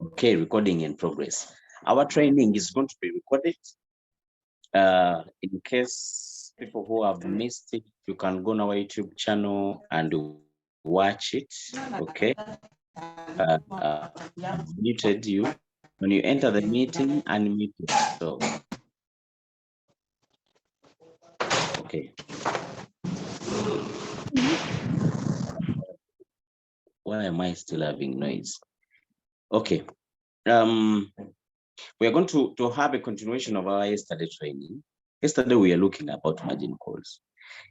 Okay, recording in progress. Our training is going to be recorded. In case people who have missed it, you can go on our YouTube channel and watch it. Okay. Muted you. When you enter the meeting, unmute yourself. Okay. Why am I still having noise? Okay. We are going to have a continuation of our yesterday training. Yesterday, we are looking about margin calls.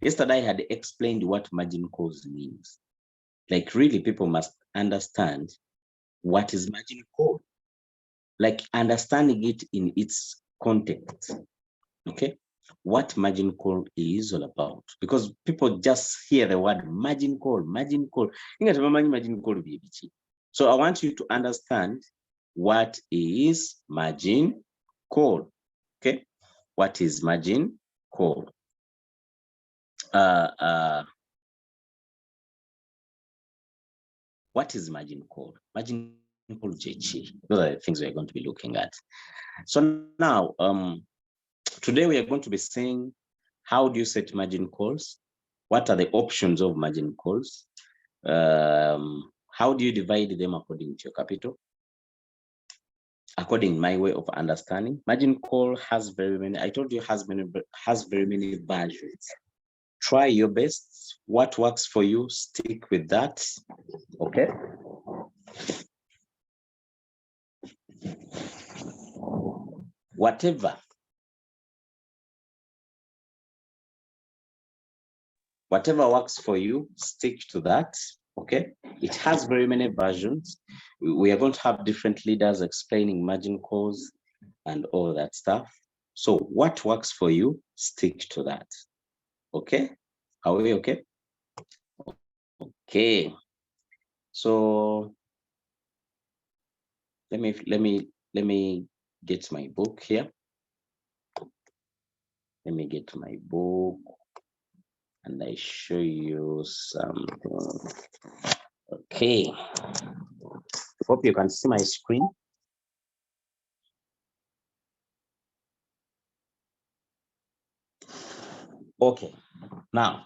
Yesterday, I had explained what margin calls means. Like, really, people must understand what is margin call. Like, understanding it in its context. Okay? What margin call is all about. Because people just hear the word margin call, margin call. Margin call. So I want you to understand what is margin call. Okay? What is margin call? What is margin call? Margin call JG. Those are the things we're going to be looking at. So now, today we are going to be seeing how do you set margin calls? What are the options of margin calls? How do you divide them according to your capital? According to my way of understanding, margin call has very many, I told you has very many versions. Try your best. What works for you, stick with that. Okay. Whatever works for you, stick to that. Okay. It has very many versions. We are going to have different leaders explaining margin calls and all that stuff. So what works for you, stick to that. Okay. Are we okay? Okay. So let me get my book here. Let me get my book and I show you something. Okay. Hope you can see my screen. Okay. Now,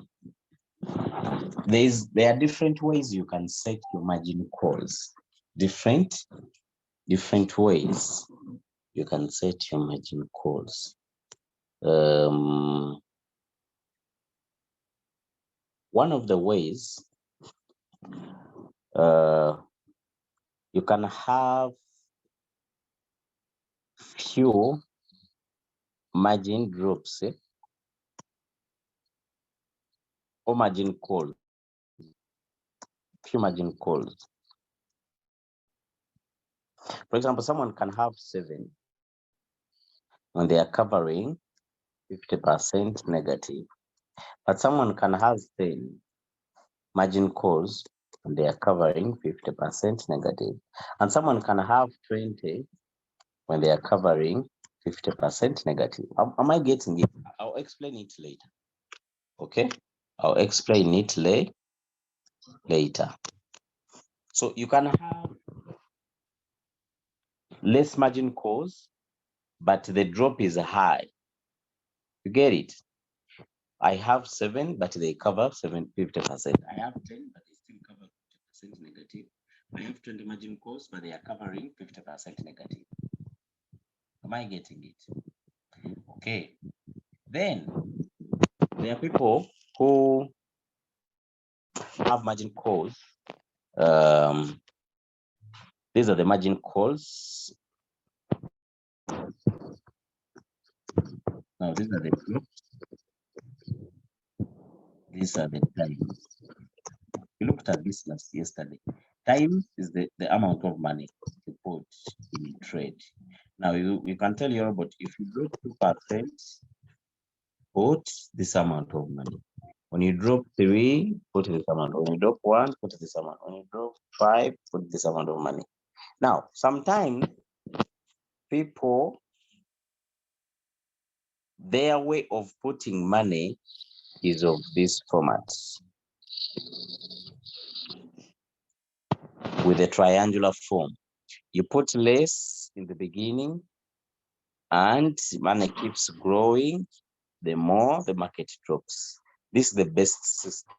there are different ways you can set your margin calls. Different ways you can set your margin calls. One of the ways you can have few margin drops or margin calls. Few margin calls. For example, someone can have 7 when they are covering 50% negative, but someone can have 10 margin calls and they are covering 50% negative, and someone can have 20 when they are covering 50% negative. Am I getting it? I'll explain it later. Okay, I'll explain it later. So you can have less margin calls, but the drop is high. You get it? I have 7, but they cover 50%. I have 10, but they still cover 50% negative. I have 20 margin calls, but they are covering 50% negative. Am I getting it? Okay. Then there are people who have margin calls. These are the margin calls. Now these are the drops. These are the times. We looked at this yesterday. Time is the amount of money you put in trade. Now you can tell your robot, if you drop 2%, put this amount of money. When you drop 3, put this amount. When you drop 1, put this amount. When you drop 5, put this amount of money. Now, sometimes people, their way of putting money is of this format, with a triangular form. You put less in the beginning and money keeps growing. The more the market drops. This is the best system.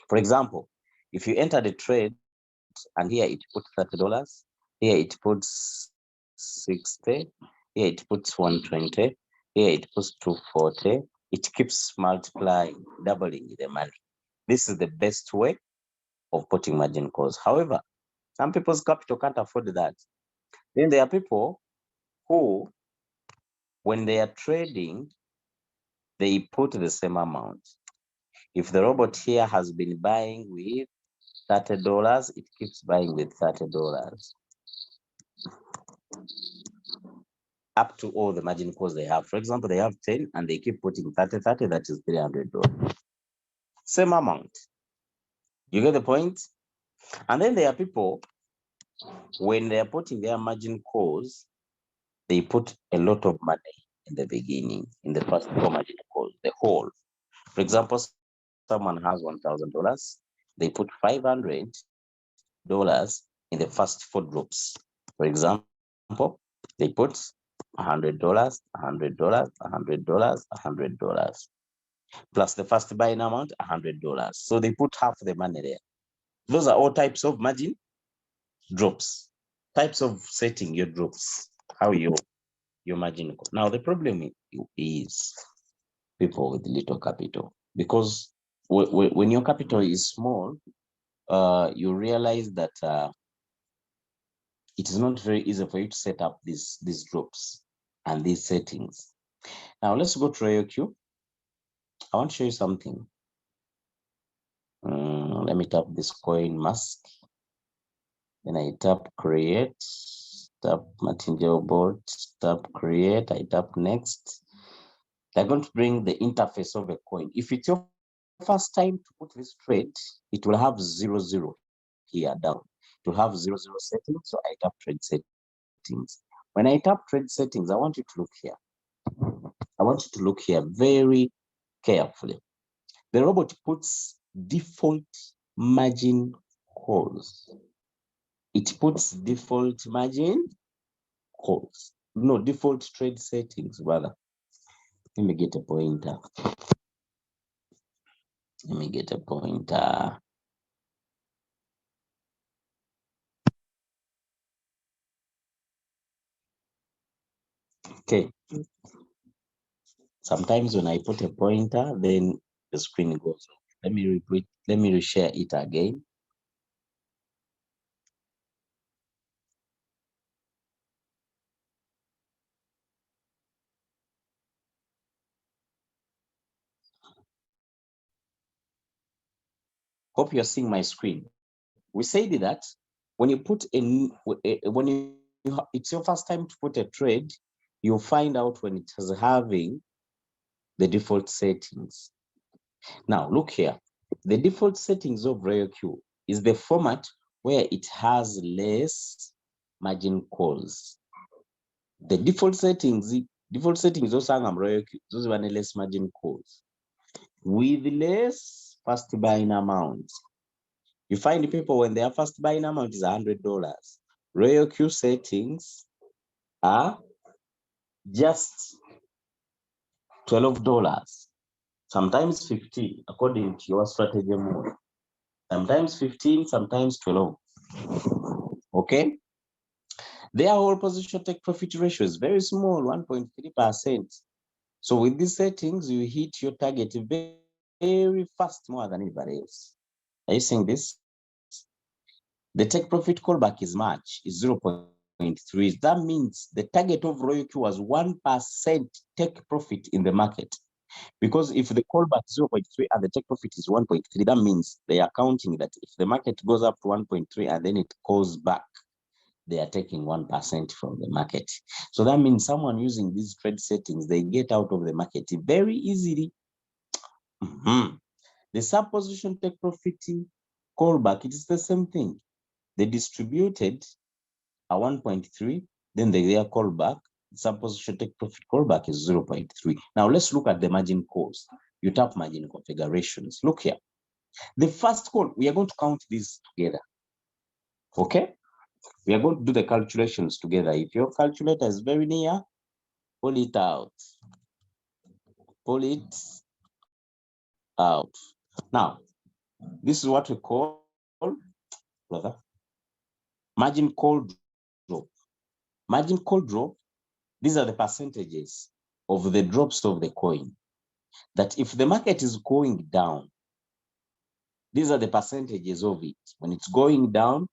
For example, if you enter the trade and here it puts $30, here it puts 60, here it puts 120, here it puts 240, it keeps multiplying, doubling the money. This is the best way of putting margin calls. However, some people's capital can't afford that. Then there are people who, when they are trading, they put the same amount. If the robot here has been buying with $30, it keeps buying with $30 up to all the margin calls they have. For example, they have 10 and they keep putting 30, that is $300. Same amount. You get the point? And then there are people, when they are putting their margin calls, they put a lot of money in the beginning, in the first four margin calls, the whole. For example, someone has $1,000, they put $500 in the first four groups. For example, they put $100, $100, $100, $100, plus the first buying amount, $100. So they put half the money there. Those are all types of margin drops, types of setting your drops, how your margin. Now the problem is people with little capital, because when your capital is small, you realize that it is not very easy for you to set up these drops and these settings. Now let's go to RoyalQ. I want to show you something. Let me tap this coin mask. Then I tap create, tap martingale board, tap create, I tap next. They're going to bring the interface of a coin. If it's your first time to put this trade, it will have 00 here down. It will have 00 settings, so I tap trade settings. When I tap trade settings, I want you to look here. I want you to look here very carefully. The robot puts default margin calls. It puts default margin calls. No, default trade settings, rather. Let me get a pointer. Let me get a pointer. Okay. Sometimes when I put a pointer, then the screen goes off. Let me repeat, let me reshare it again. Hope you're seeing my screen. We said that when you put in, it's your first time to put a trade, you'll find out when it is having the default settings. Now look here, the default settings of RoyalQ is the format where it has less margin calls. The default settings also have RoyalQ, those are less margin calls with less first buying amounts. You find people when their first buying amount is $100. RoyalQ settings are just $12. Sometimes 15, according to your strategy mode. Sometimes 15, sometimes 12. Okay? Their whole position take profit ratio is very small, 1.3%. So with these settings, you hit your target very fast, more than anybody else. Are you seeing this? The take profit callback is much, is 0.3. That means the target of RoyalQ was 1% take profit in the market. Because if the callback is 0.3 and the take profit is 1.3, that means they are counting that if the market goes up to 1.3 and then it goes back, they are taking 1% from the market. So that means someone using these trade settings, they get out of the market very easily. The sub-position take profit callback, it is the same thing. They distributed a 1.3, then their callback, sub-position take profit callback is 0.3. Now let's look at the margin calls. You tap margin configurations. Look here. The first call, we are going to count these together. Okay? We are going to do the calculations together. If your calculator is very near, pull it out. Pull it out. Now, this is what we call, brother, margin call drop. Margin call drop, these are the percentages of the drops of the coin. That if the market is going down, these are the percentages of it. When it's going down,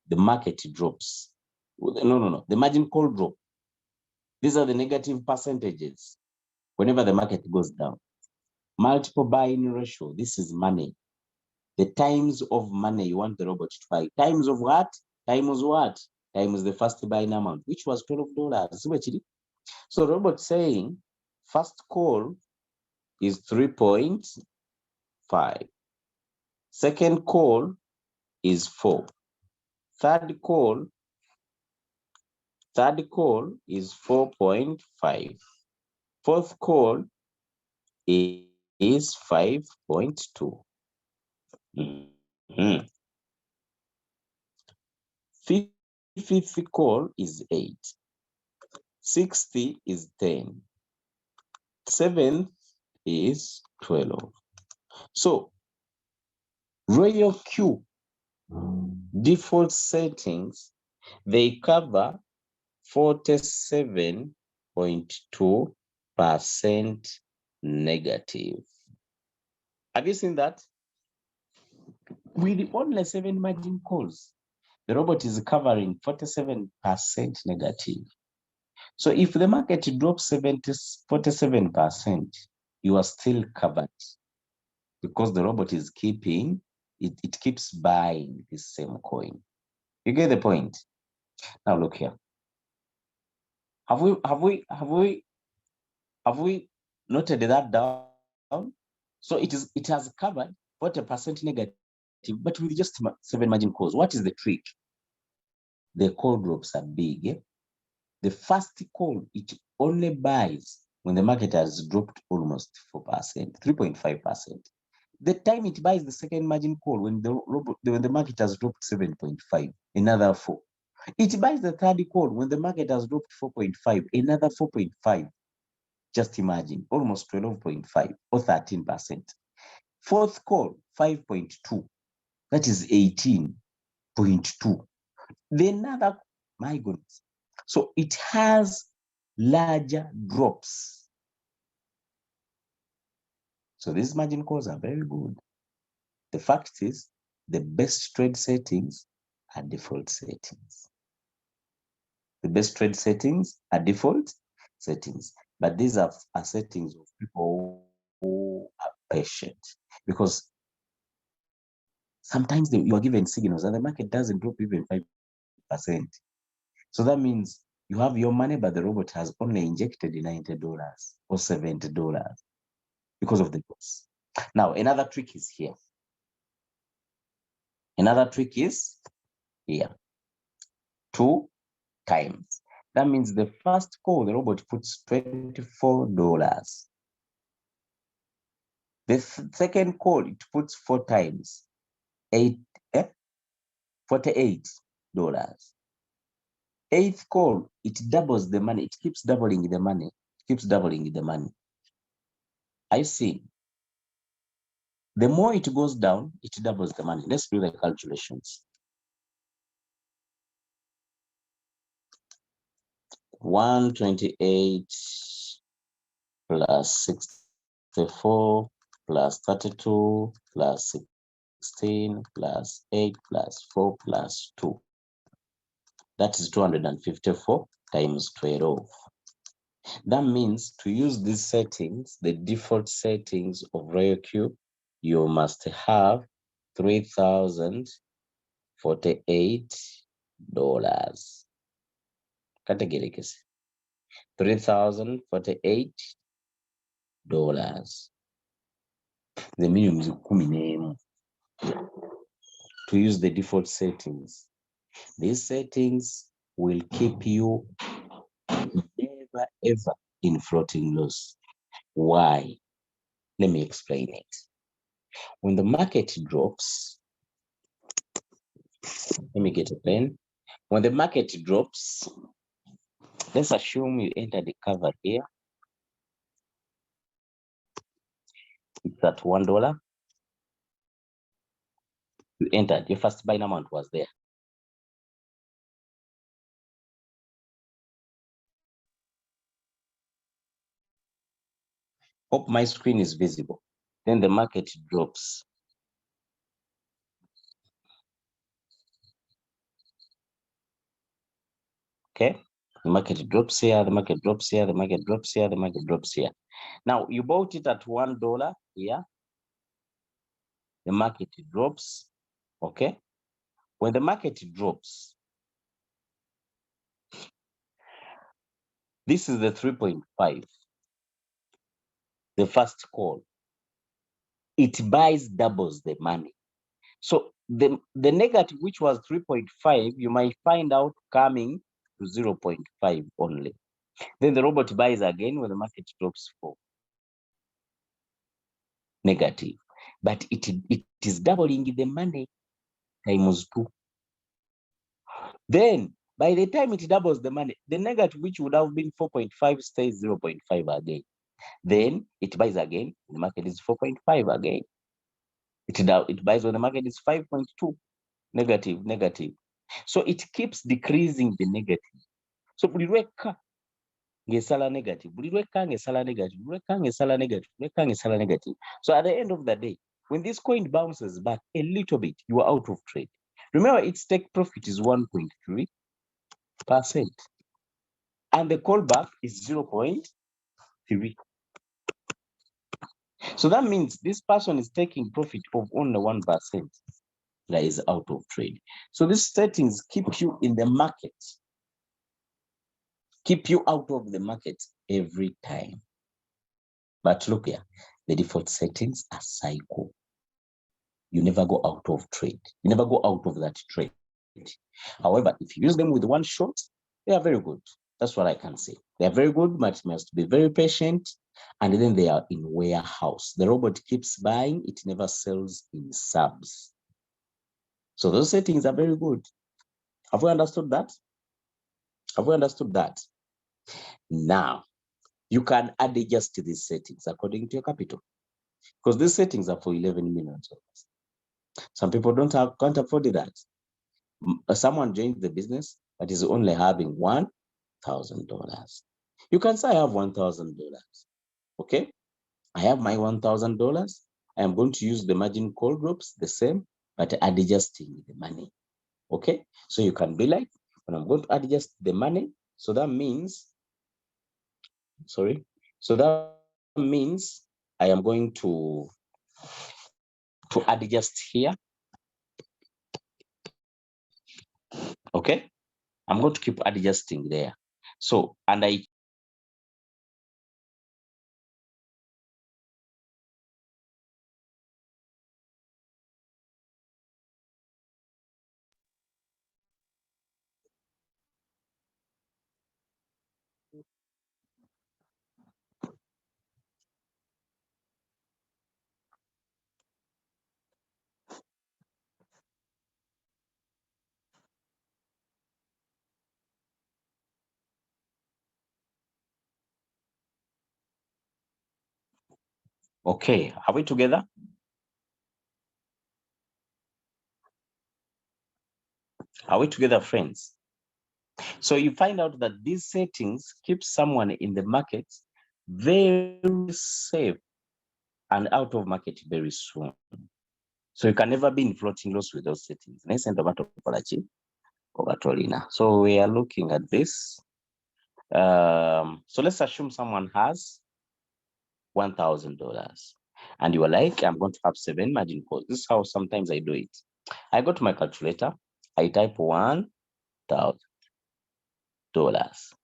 the market drops. No. The margin call drop. These are the negative percentages whenever the market goes down. Multiple buying ratio. This is money. The times of money you want the robot to buy. Times of what? Times what? Times the first buying amount, which was $12. So robot saying first call is 3.5. Second call is 4. Third call is 4.5. Fourth call is 5.2. Fifth call is 8. 60 is 10. 7th is 12. So Royal Q default settings, they cover 47.2% negative. Have you seen that? With only 7 margin calls, the robot is covering 47% negative. So if the market drops 47%, you are still covered because the robot is keeping, it keeps buying the same coin. You get the point? Now look here. Have we noted that down? So it has covered 40% negative, but with just 7 margin calls. What is the trick? The call drops are big. Eh? The first call, it only buys when the market has dropped almost 4%, 3.5%. The time it buys the second margin call, when the market has dropped 7.5, another 4. It buys the third call when the market has dropped 4.5, another 4.5. Just imagine, almost 12.5 or 13%. Fourth call, 5.2. That is 18.2. Then another, my goodness. So it has larger drops. So these margin calls are very good. The fact is, the best trade settings are default settings. The best trade settings are default settings. But these are settings of people who are patient. Because sometimes you are given signals and the market doesn't drop even 5%. So that means you have your money, but the robot has only injected $90 or $70 because of the loss. Now, another trick is here. Another trick is here. 2 times. That means the first call, the robot puts $24. The second call, it puts 4 times, $48. Eighth call, it doubles the money. It keeps doubling the money. It keeps doubling the money. I see. The more it goes down, it doubles the money. Let's do the calculations. 128 plus 64 plus 32 plus 16 plus 8 plus 4 plus 2. That is 254 times 12. That means to use these settings, the default settings of Royal Q, you must have $3,048. Kategerekese. $3,048. The minimum is 10 to use the default settings. These settings will keep you never ever in floating loss. Why? Let me explain it. When the market drops, let me get a pen. When the market drops, let's assume you enter the cover here. It's at $1. You entered, your first buying amount was there. Hope my screen is visible. Then the market drops. Okay, the market drops here, the market drops here, the market drops here, the market drops here. Now you bought it at $1 here. The market drops. Okay, when the market drops, this is the 3.5, the first call. It buys doubles the money. So the negative, which was 3.5, you might find out coming to 0.5 only. Then the robot buys again when the market drops for negative. But it is doubling the money times 2. Then by the time it doubles the money, the negative, which would have been 4.5, stays 0.5 again. Then it buys again, the market is 4.5 again. It buys when the market is 5.2, negative. So it keeps decreasing the negative. So bulirweka ngesala negative, bulirweka ngesala negative, bulirweka ngesala negative, bulirweka ngesala negative. So at the end of the day, when this coin bounces back a little bit, you are out of trade. Remember, its take profit is 1.3%, and the callback is 0.3. So that means this person is taking profit of only 1%. That is out of trade. So these settings keep you in the market, keep you out of the market every time. But look here, the default settings are cycle. You never go out of trade. You never go out of that trade. However, if you use them with one shot, they are very good. That's what I can say. They are very good, but you must be very patient. And then they are in warehouse. The robot keeps buying, it never sells in subs. So those settings are very good. Have we understood that? Have we understood that? Now, you can adjust these settings according to your capital, because these settings are for 11 million. Some people can't afford that. Someone joined the business that is only having $1,000. You can say I have $1,000. Okay, I have my $1,000. I am going to use the margin call groups the same, but adjusting the money. Okay, so you can be like, when I'm going to adjust the money, so that means, I am going to adjust here. Okay, I'm going to keep adjusting there. So, and I okay, are we together? Are we together, friends? So you find out that these settings keep someone in the market very safe and out of market very soon. So you can never be in floating loss with those settings. So we are looking at this. So let's assume someone has $1,000 and you are like, I'm going to have 7 margin calls. This is how sometimes I do it. I go to my calculator, I type $1,000.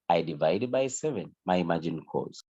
I divide by 7, my margin calls.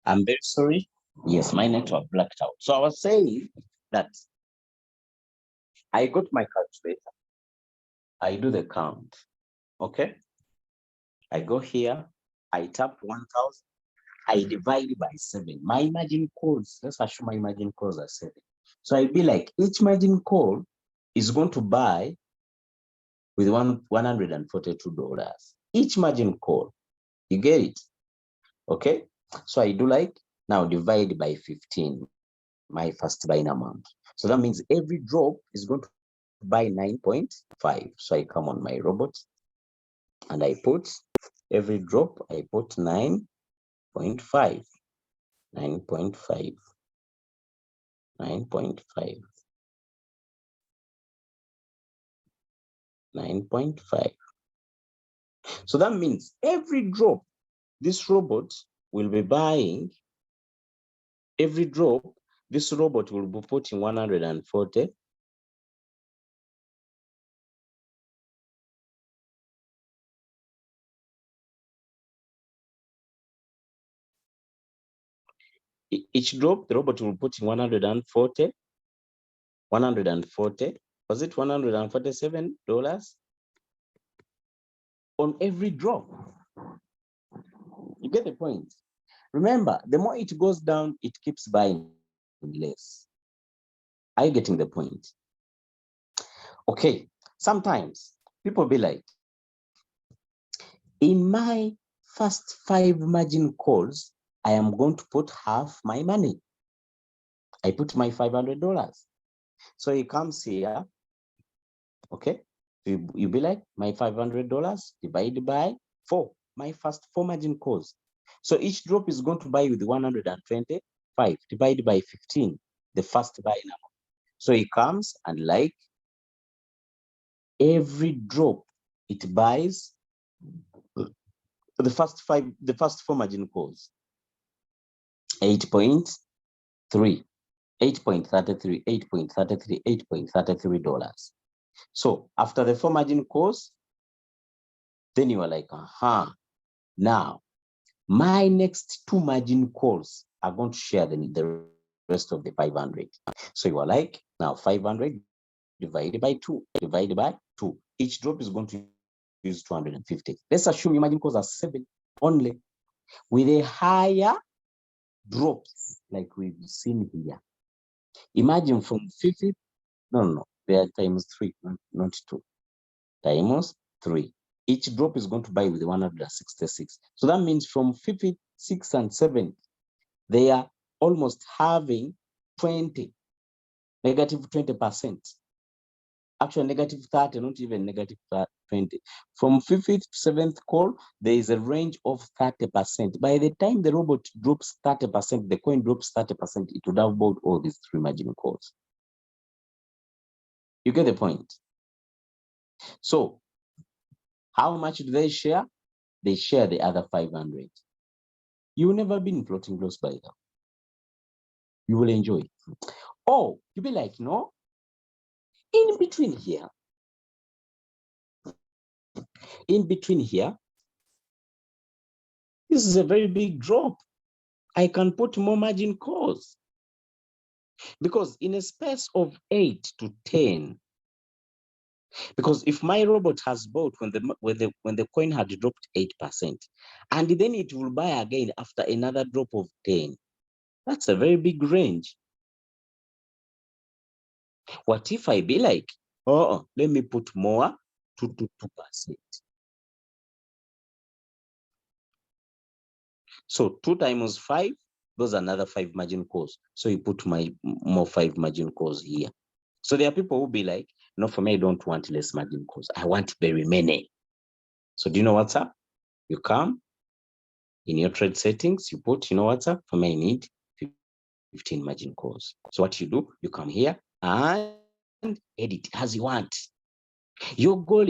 I'm very sorry. Yes, my network blacked out. So I was saying that I got my calculator. I do the count. Okay. I go here. I tap 1,000. I divide by 7. My margin calls, let's assume my margin calls are 7. So I'd be like, each margin call is going to buy with $142. Each margin call. You get it? Okay. So I do like, now divide by 15, my first buying amount. So that means every drop is going to buy 9.5. So I come on my robot and I put every drop, I put 9.5, 9.5, 9.5, 9.5. So that means every drop, this robot will be buying, every drop, this robot will be putting 140. Each drop, the robot will put 140, 140, was it $147 on every drop? You get the point? Remember, the more it goes down, it keeps buying less. Are you getting the point? Okay, sometimes people be like, in my first 5 margin calls, I am going to put half my money. I put my $500. So he comes here, okay? You be like, my $500 divided by 4, my first 4 margin calls. So each drop is going to buy with 125 divided by 15, the first buy number. So he comes and like every drop it buys the first 4 margin calls, 8.3, 8.33, 8.33, $8.33. So after the 4 margin calls, then you are like, now my next 2 margin calls are going to share the rest of the 500. So you are like, now 500 divided by 2, divided by 2. Each drop is going to use 250. Let's assume your margin calls are 7 only, with a higher drops like we've seen here. Imagine from 50, no, they are times 3, not 2, times 3. Each drop is going to buy with 166. So that means from 56 and 7, they are almost having 20, negative 20%. Actually, negative 30, not even negative 20. From 57th call, there is a range of 30%. By the time the robot drops 30%, the coin drops 30%, it would have bought all these 3 margin calls. You get the point? So, how much do they share? They share the other 500. You will never be in floating loss by them. You will enjoy it. Oh, you'll be like, no, in between here, this is a very big drop. I can put more margin calls. Because in a space of 8 to 10, because if my robot has bought when the coin had dropped 8%, and then it will buy again after another drop of 10, that's a very big range. What if I be like, oh, let me put more to 2%? So 2 times 5, those are another 5 margin calls. So you put my more 5 margin calls here. So there are people who be like, no, for me, I don't want less margin calls. I want very many. So do you know what's up? You come in your trade settings, you put, you know what's up? For me, I need 15 margin calls. So what you do, you come here and edit as you want. Your goal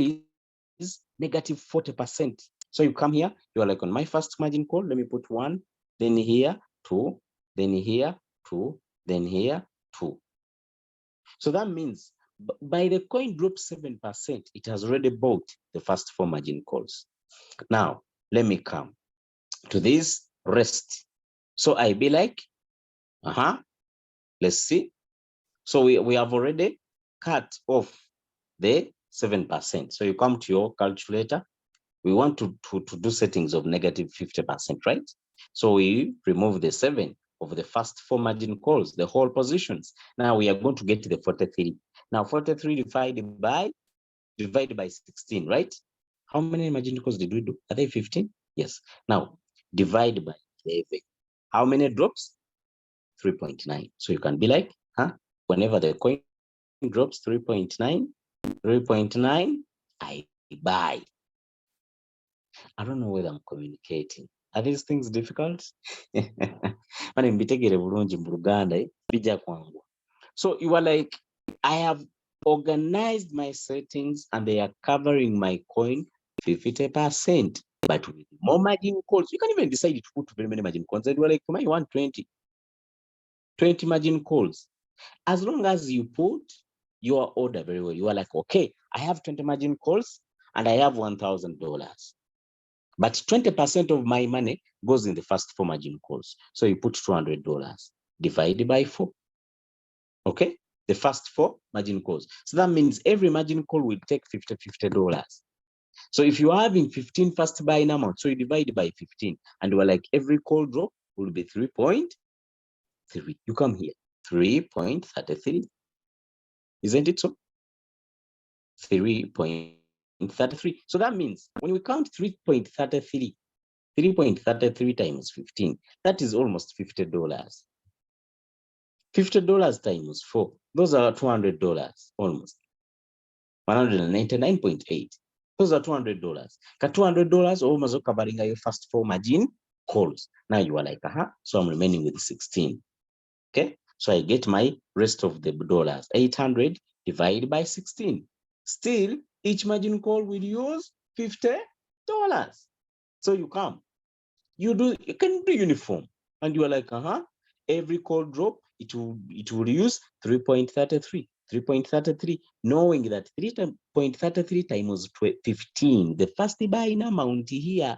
is negative 40%. So you come here, you are like, on my first margin call, let me put 1, then here, 2, then here, 2, then here, 2. So that means by the coin drops 7%, it has already bought the first 4 margin calls. Now, let me come to this rest. So I be like, let's see. So we have already cut off the 7%. So you come to your calculator. We want to do settings of negative 50%, right? So we remove the 7 of the first 4 margin calls, the whole positions. Now we are going to get to the 43. Now 43 divided by 16, right? How many margin calls did we do? Are they 15? Yes. Now divide by 11. How many drops? 3.9. So you can be like, whenever the coin drops 3.9, I buy. I don't know whether I'm communicating. Are these things difficult? So you are like, I have organized my settings and they are covering my coin 50%. But with more margin calls, you can even decide to put very many margin calls. And you are like, you want 20 margin calls. As long as you put your order very well, you are like, okay, I have 20 margin calls and I have $1,000. But 20% of my money goes in the first 4 margin calls. So you put $200 divided by 4. Okay? The first 4 margin calls. So that means every margin call will take $50. So if you are having 15 first buying amount, so you divide by 15, and we're like, every call drop will be 3.3. You come here, 3.33. Isn't it so? 3.33. So that means when we count 3.33 times 15, that is almost $50. $50 times 4, those are $200 almost. 199.8. Those are $200. $200 almost covering your first 4 margin calls. Now you are like, so I'm remaining with 16. Okay, so I get my rest of the dollars. 800 divided by 16. Still, each margin call will use $50. So you come, you can do uniform, and you are like, every call drop, it will use 3.33. 3.33, knowing that 3.33 times 15, the first buying amount here,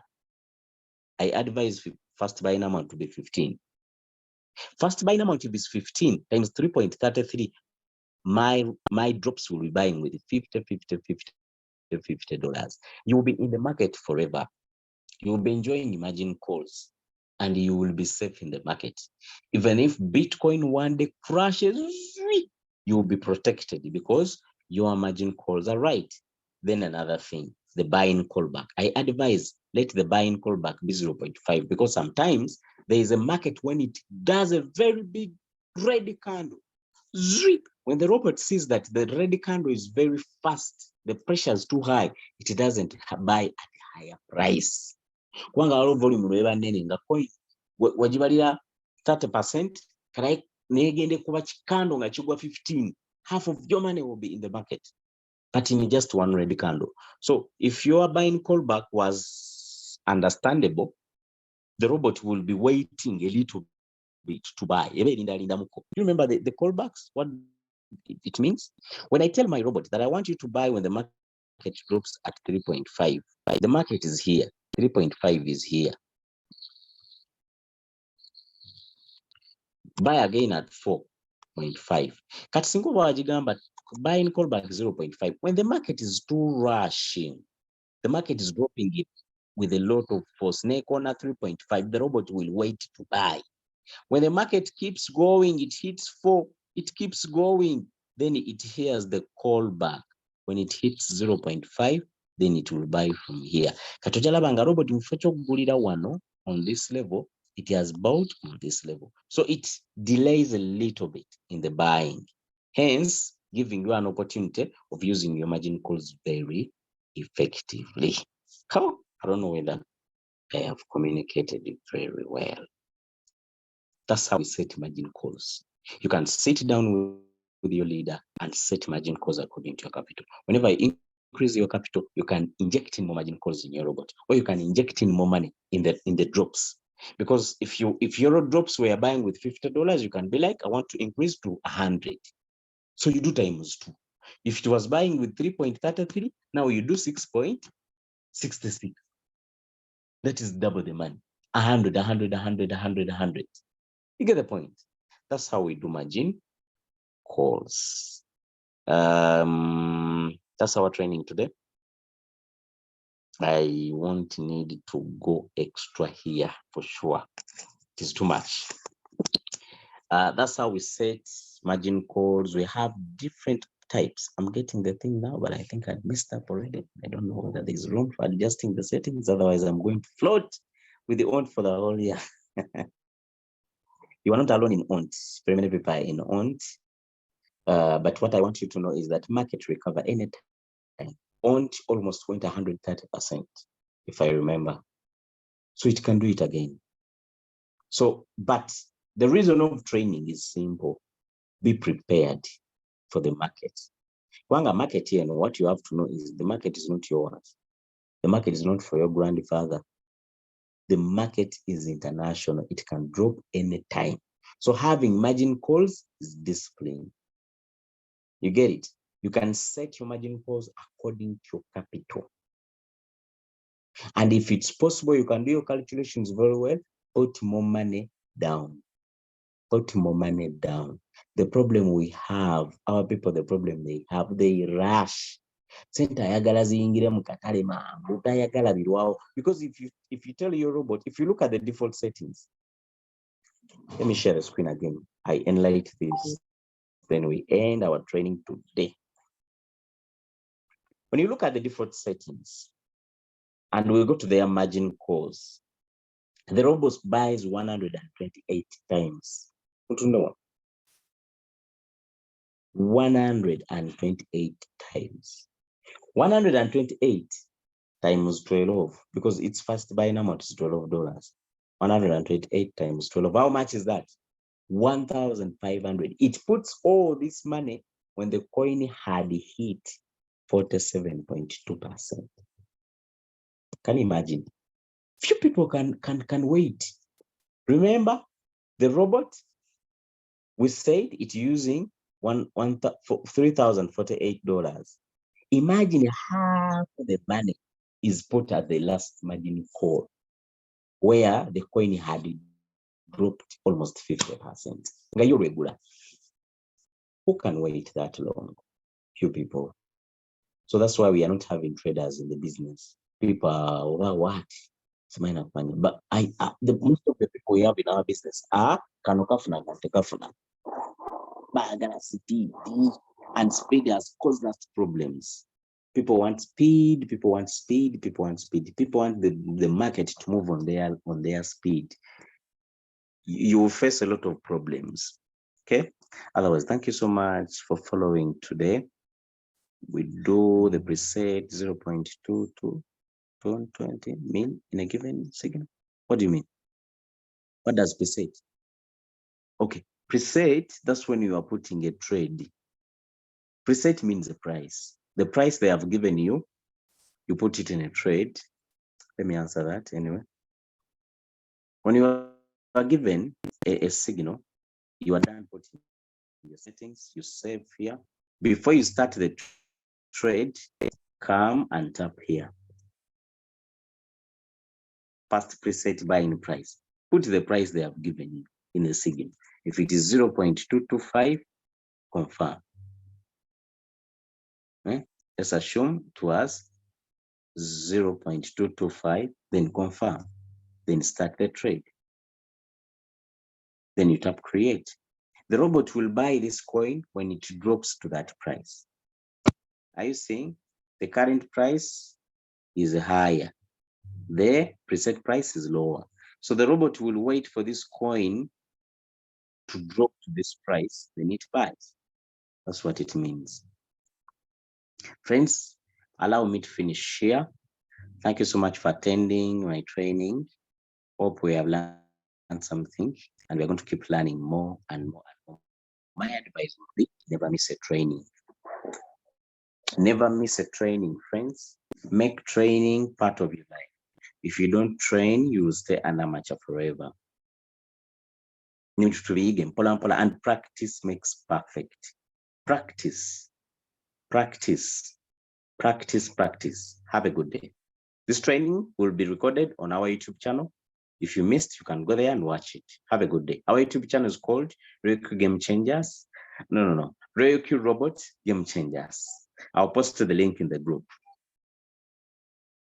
I advise first buying amount to be 15. First buying amount is 15 times 3.33. My drops will be buying with $50. You will be in the market forever. You will be enjoying margin calls, and you will be safe in the market. Even if Bitcoin one day crashes, you will be protected because your margin calls are right. Then another thing, the buying callback. I advise let the buying callback be 0.5, because sometimes there is a market when it does a very big red candle. When the robot sees that the red candle is very fast, the pressure is too high, it doesn't buy at a higher price. Kubanga waliwo volume lweba nnene nga coin wagibalira 30%, kale negende kuba kikando nga kigwa 15, half of your money will be in the market, but in just one red candle. So if your buying callback was understandable, the robot will be waiting a little bit to buy. You remember the callbacks? What it means? When I tell my robot that I want you to buy when the market drops at 3.5, the market is here. 3.5 is here. Buy again at 4.5. Katsingo wajigamba buying callback 0.5. When the market is too rushing, the market is dropping it with a lot of force. Snake corner 3.5, the robot will wait to buy. When the market keeps going, it hits 4, it keeps going, then it hears the callback. When it hits 0.5, then it will buy from here. Katojalabanga robot mfocho gulira wano on this level, it has bought on this level. So it delays a little bit in the buying, hence giving you an opportunity of using your margin calls very effectively. I don't know whether I have communicated it very well. That's how we set margin calls. You can sit down with your leader and set margin calls according to your capital. Whenever you increase your capital, you can inject in more margin calls in your robot, or you can inject in more money in the drops. Because if your drops were buying with $50, you can be like, I want to increase to 100. So you do times 2. If it was buying with 3.33, now you do 6.66. That is double the money. 100, 100, 100, 100, 100. You get the point? That's how we do margin calls. That's our training today. I won't need to go extra here for sure. It is too much. That's how we set margin calls. We have different types. I'm getting the thing now, but I think I messed up already. I don't know whether there's room for adjusting the settings. Otherwise, I'm going to float with the ONT for the whole year. You are not alone in ONT. Very many people are in ONT. But what I want you to know is that market recover anytime. ONT almost went 130%, if I remember. So it can do it again. So, but the reason of training is simple. Be prepared for the market. Wanga market here, and what you have to know is the market is not yours. The market is not for your grandfather. The market is international. It can drop anytime. So having margin calls is discipline. You get it? You can set your margin calls according to your capital. And if it's possible, you can do your calculations very well, put more money down. Put more money down. The problem we have, our people, the problem they have, they rush. Because if you tell your robot, if you look at the default settings, let me share the screen again. I enlight this. Then we end our training today. When you look at the default settings, and we go to their margin calls, the robot buys 128 times. 128 times. 128 times 12, because it's first buying amount is $12. 128 times 12. How much is that? 1,500. It puts all this money when the coin had hit 47.2%. Can you imagine? Few people can wait. Remember the robot? We said it's using $3,048. Imagine half of the money is put at the last margin call, where the coin had dropped almost 50%. Who can wait that long? Few people. So that's why we are not having traders in the business. People are over what? But the most of the people we have in our business are kanokafuna. And speed has caused us problems. People want speed, people want speed, people want speed. People want the market to move on their speed. You will face a lot of problems. Okay. Otherwise, thank you so much for following today. We do the preset 0.22 20 mean in a given second. What do you mean? What does preset? Okay, preset, that's when you are putting a trade. Preset means a price. The price they have given you, you put it in a trade. Let me answer that anyway. When you are given a signal, you are done putting your settings, you save here. Before you start the trade, come and tap here. First preset buying price. Put the price they have given you in the signal. If it is 0.225, confirm. Let's assume to us 0.225, then confirm, then start the trade. Then you tap create. The robot will buy this coin when it drops to that price. Are you seeing? The current price is higher. The preset price is lower. So the robot will wait for this coin to drop to this price, then it buys. That's what it means. Friends, allow me to finish here. Thank you so much for attending my training. Hope we have learned something, and we're going to keep learning more and more and more. My advice would be never miss a training. Never miss a training, friends. Make training part of your life. If you don't train, you will stay an amateur forever. And practice makes perfect. Practice, practice, practice, practice. Have a good day. This training will be recorded on our YouTube channel. If you missed, you can go there and watch it. Have a good day. Our YouTube channel is called Roku Game Changers. No. Roku Robots Game Changers. I'll post the link in the group.